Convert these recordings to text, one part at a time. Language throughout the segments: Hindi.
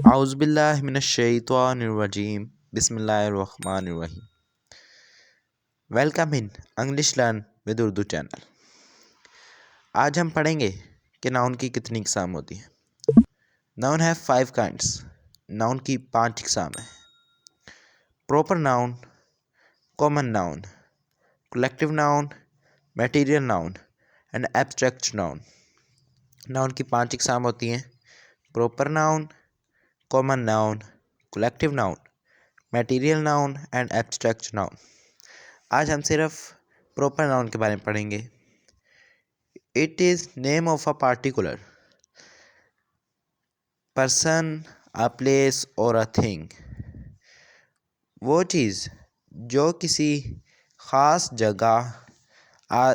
आउज़ुबिल्लाहिमिनश्शैतानिर्रजीम बिस्मिल्लाहिर्रहमानिर्रहीम। Welcome in English learn with Urdu channel. आज हम पढ़ेंगे कि नाउन की कितनी इकसाम होती हैं। Noun have 5 kinds. नाउन की 5 इकसाम हैं। Proper noun, common noun, collective noun, material noun and abstract noun. Noun की 5 इकसाम होती हैं। Proper noun, common noun, collective noun, material noun and abstract noun. आज हम सिर्फ प्रॉपर नाउन के बारे में पढ़ेंगे। It is name of a particular person, a place और अ थिंग। वो चीज़ जो किसी ख़ास जगह,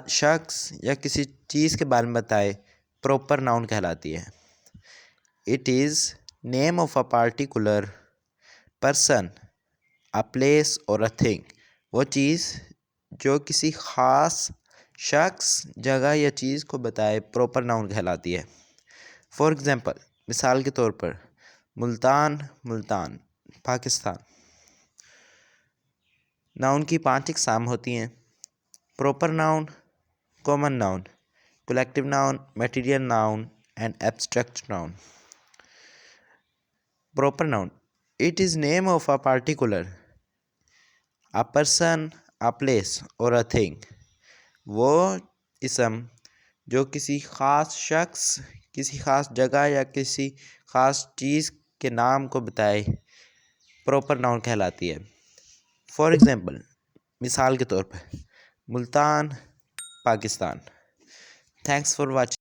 शख्स या किसी चीज़ के बारे में बताए, प्रॉपर नाउन कहलाती है। It is name of a particular person, a place और अ थिंग। वो चीज़ जो किसी ख़ास शख्स, जगह या चीज़ को बताए, प्रॉपर नाउन कहलाती है। फॉर एग्ज़ाम्पल, मिसाल के तौर पर, मुल्तान, मुल्तान पाकिस्तान। नाउन की 5 इकसाम होती हैं। Proper noun, common noun, collective noun, material noun and abstract noun. Proper noun, it is name of a particular, a person, a place और अ थिंग। वो इसम जो किसी ख़ास शख्स, किसी ख़ास जगह या किसी ख़ास चीज़ के नाम को बताए, प्रॉपर नाउन कहलाती है। फॉर एग्ज़ाम्पल, मिसाल के तौर पर, Multan Pakistan. Thanks for watching.